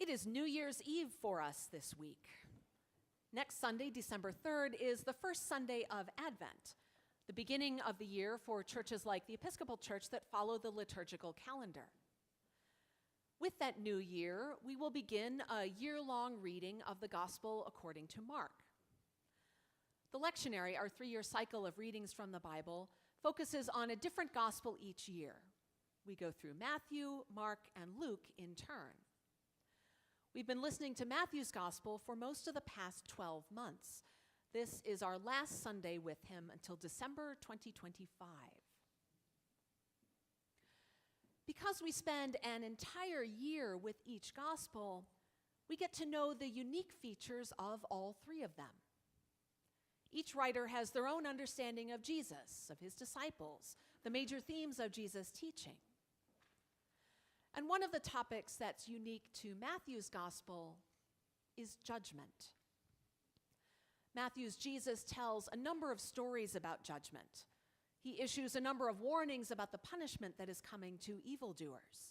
It is New Year's Eve for us this week. Next Sunday, December 3rd, is the first Sunday of Advent, the beginning of the year for churches like the Episcopal Church that follow the liturgical calendar. With that new year, we will begin a year-long reading of the Gospel according to Mark. The lectionary, our 3-year cycle of readings from the Bible, focuses on a different gospel each year. We go through Matthew, Mark, and Luke in turn. We've been listening to Matthew's gospel for most of the past 12 months. This is our last Sunday with him until December 2025. Because we spend an entire year with each gospel, we get to know the unique features of all three of them. Each writer has their own understanding of Jesus, of his disciples, the major themes of Jesus' teaching. And one of the topics that's unique to Matthew's gospel is judgment. Matthew's Jesus tells a number of stories about judgment. He issues a number of warnings about the punishment that is coming to evildoers.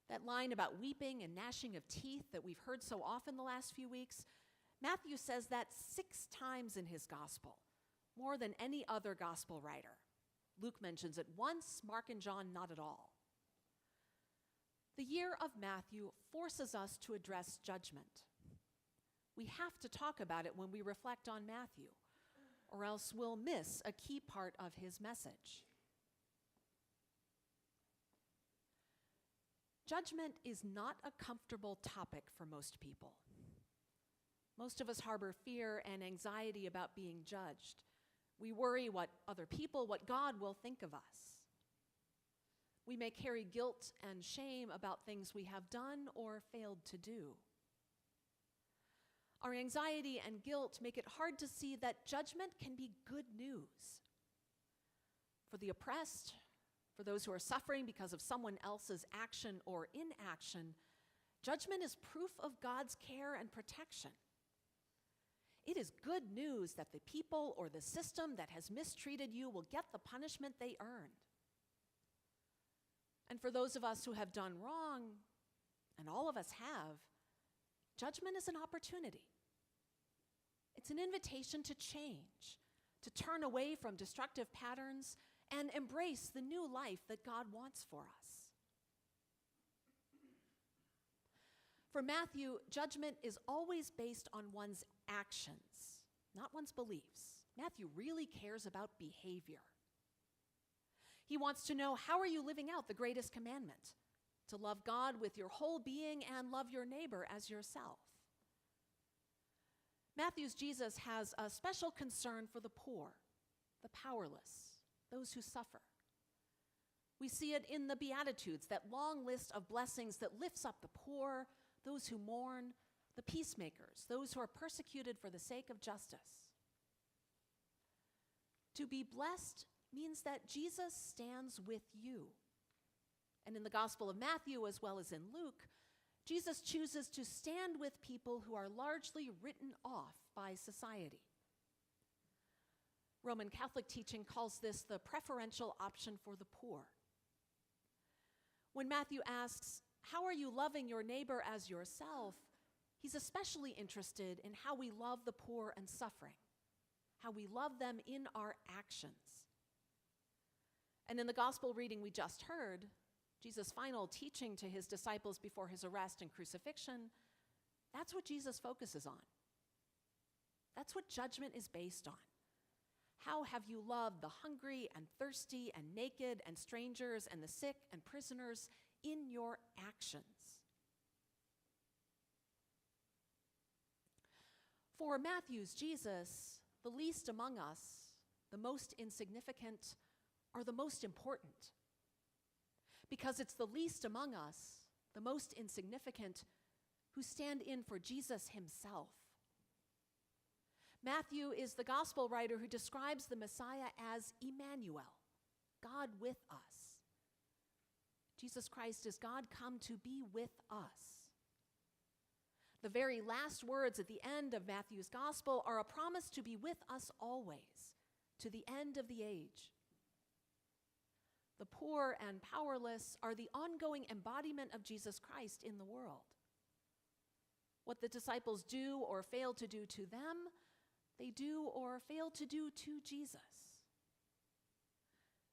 That line about weeping and gnashing of teeth that we've heard so often the last few weeks, Matthew says that 6 times in his gospel, more than any other gospel writer. Luke mentions it once, Mark and John not at all. The year of Matthew forces us to address judgment. We have to talk about it when we reflect on Matthew, or else we'll miss a key part of his message. Judgment is not a comfortable topic for most people. Most of us harbor fear and anxiety about being judged. We worry what other people, what God will think of us. We may carry guilt and shame about things we have done or failed to do. Our anxiety and guilt make it hard to see that judgment can be good news. For the oppressed, for those who are suffering because of someone else's action or inaction, judgment is proof of God's care and protection. It is good news that the people or the system that has mistreated you will get the punishment they earned. And for those of us who have done wrong, and all of us have, judgment is an opportunity. It's an invitation to change, to turn away from destructive patterns and embrace the new life that God wants for us. For Matthew, judgment is always based on one's actions, not one's beliefs. Matthew really cares about behavior. He wants to know, how are you living out the greatest commandment? To love God with your whole being and love your neighbor as yourself. Matthew's Jesus has a special concern for the poor, the powerless, those who suffer. We see it in the Beatitudes, that long list of blessings that lifts up the poor, those who mourn, the peacemakers, those who are persecuted for the sake of justice. To be blessed means that Jesus stands with you. And in the Gospel of Matthew, as well as in Luke, Jesus chooses to stand with people who are largely written off by society. Roman Catholic teaching calls this the preferential option for the poor. When Matthew asks, how are you loving your neighbor as yourself? He's especially interested in how we love the poor and suffering, how we love them in our actions. And in the gospel reading we just heard, Jesus' final teaching to his disciples before his arrest and crucifixion, that's what Jesus focuses on. That's what judgment is based on. How have you loved the hungry and thirsty and naked and strangers and the sick and prisoners in your actions? For Matthew's Jesus, the least among us, the most insignificant, are the most important. Because it's the least among us, the most insignificant, who stand in for Jesus himself. Matthew is the gospel writer who describes the Messiah as Emmanuel, God with us. Jesus Christ is God come to be with us. The very last words at the end of Matthew's gospel are a promise to be with us always, to the end of the age. The poor and powerless are the ongoing embodiment of Jesus Christ in the world. What the disciples do or fail to do to them, they do or fail to do to Jesus.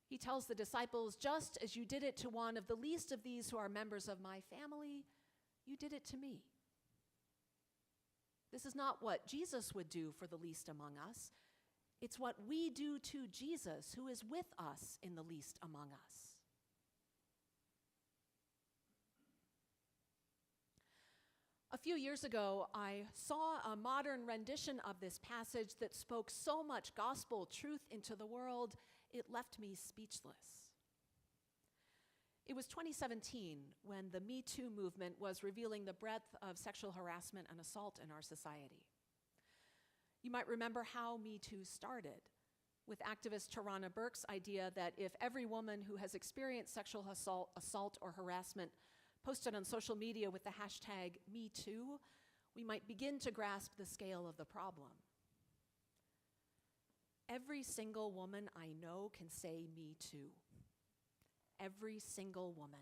He tells the disciples, just as you did it to one of the least of these who are members of my family, you did it to me. This is not what Jesus would do for the least among us. It's what we do to Jesus, who is with us in the least among us. A few years ago, I saw a modern rendition of this passage that spoke so much gospel truth into the world, it left me speechless. It was 2017 when the Me Too movement was revealing the breadth of sexual harassment and assault in our society. You might remember how Me Too started, with activist Tarana Burke's idea that if every woman who has experienced sexual assault or harassment posted on social media with the hashtag #MeToo, we might begin to grasp the scale of the problem. Every single woman I know can say Me Too. Every single woman,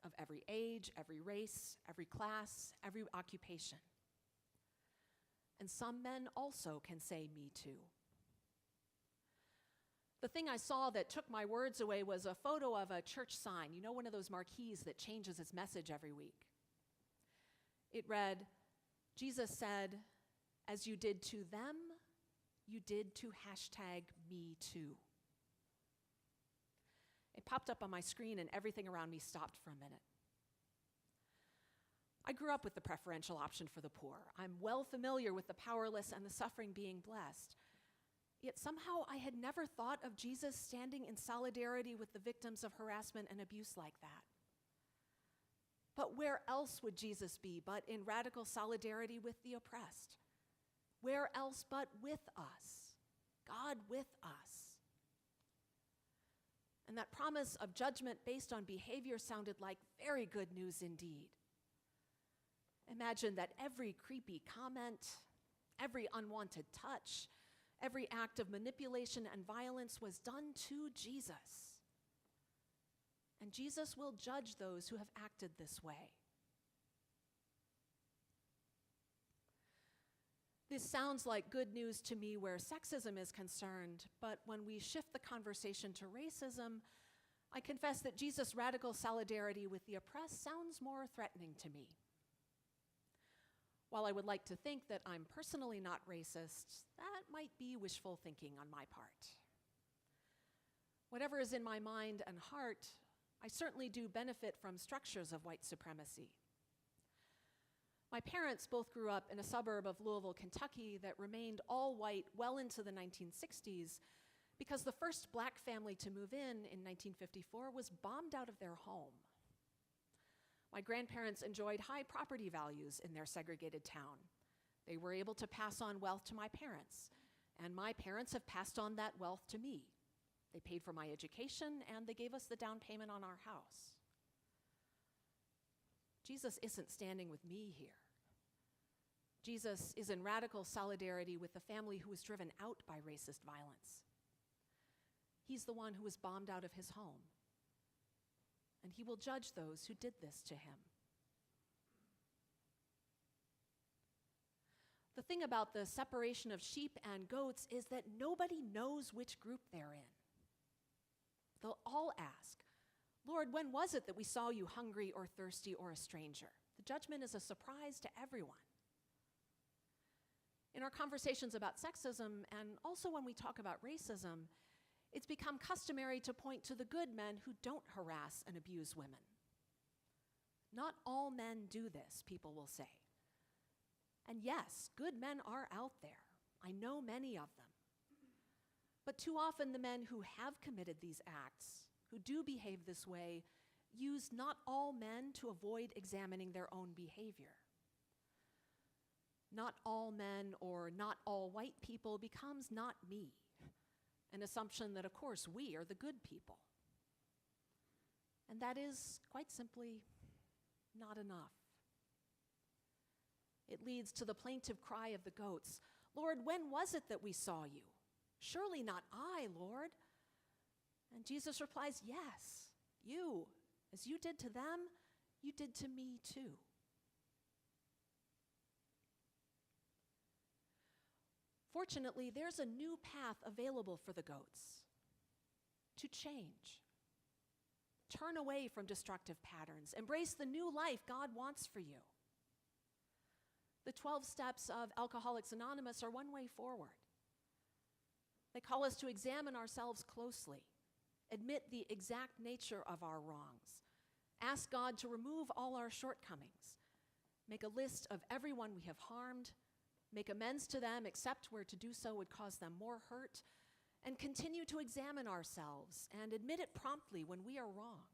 of every age, every race, every class, every occupation. And some men also can say Me Too. The thing I saw that took my words away was a photo of a church sign, you know, one of those marquees that changes its message every week. It read, Jesus said, as you did to them, you did to #MeToo. It popped up on my screen and everything around me stopped for a minute. I grew up with the preferential option for the poor. I'm well familiar with the powerless and the suffering being blessed. Yet somehow I had never thought of Jesus standing in solidarity with the victims of harassment and abuse like that. But where else would Jesus be but in radical solidarity with the oppressed? Where else but with us? God with us. And that promise of judgment based on behavior sounded like very good news indeed. Imagine that every creepy comment, every unwanted touch, every act of manipulation and violence was done to Jesus. And Jesus will judge those who have acted this way. This sounds like good news to me where sexism is concerned, but when we shift the conversation to racism, I confess that Jesus' radical solidarity with the oppressed sounds more threatening to me. While I would like to think that I'm personally not racist, that might be wishful thinking on my part. Whatever is in my mind and heart, I certainly do benefit from structures of white supremacy. My parents both grew up in a suburb of Louisville, Kentucky that remained all white well into the 1960s because the first black family to move in 1954 was bombed out of their home. My grandparents enjoyed high property values in their segregated town. They were able to pass on wealth to my parents, and my parents have passed on that wealth to me. They paid for my education, and they gave us the down payment on our house. Jesus isn't standing with me here. Jesus is in radical solidarity with the family who was driven out by racist violence. He's the one who was bombed out of his home. And he will judge those who did this to him. The thing about the separation of sheep and goats is that nobody knows which group they're in. They'll all ask, Lord, when was it that we saw you hungry or thirsty or a stranger? The judgment is a surprise to everyone. In our conversations about sexism, and also when we talk about racism, it's become customary to point to the good men who don't harass and abuse women. Not all men do this, people will say. And yes, good men are out there. I know many of them. But too often the men who have committed these acts, who do behave this way, use not all men to avoid examining their own behavior. Not all men or not all white people becomes not me, an assumption that, of course, we are the good people. And that is, quite simply, not enough. It leads to the plaintive cry of the goats, Lord, when was it that we saw you? Surely not I, Lord. And Jesus replies, yes, you, as you did to them, you did to me too. Fortunately, there's a new path available for the goats to change. Turn away from destructive patterns. Embrace the new life God wants for you. The 12 steps of Alcoholics Anonymous are one way forward. They call us to examine ourselves closely, admit the exact nature of our wrongs, ask God to remove all our shortcomings, make a list of everyone we have harmed, make amends to them except where to do so would cause them more hurt, and continue to examine ourselves and admit it promptly when we are wrong.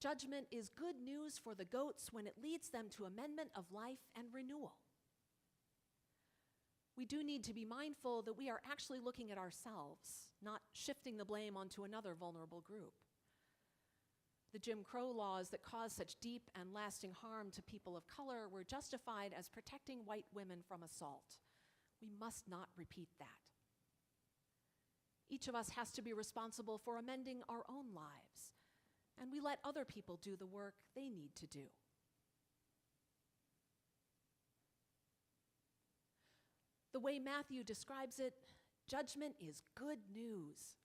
Judgment is good news for the goats when it leads them to amendment of life and renewal. We do need to be mindful that we are actually looking at ourselves, not shifting the blame onto another vulnerable group. The Jim Crow laws that caused such deep and lasting harm to people of color were justified as protecting white women from assault. We must not repeat that. Each of us has to be responsible for amending our own lives, and we let other people do the work they need to do. The way Matthew describes it, judgment is good news.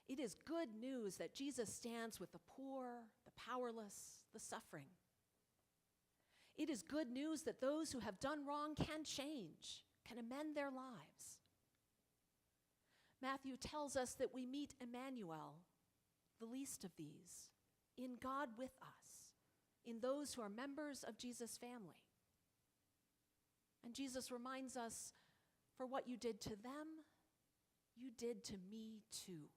It is good news that Jesus stands with the poor, the powerless, the suffering. It is good news that those who have done wrong can change, can amend their lives. Matthew tells us that we meet Emmanuel, the least of these, in God with us, in those who are members of Jesus' family. And Jesus reminds us, for what you did to them, you did to me too.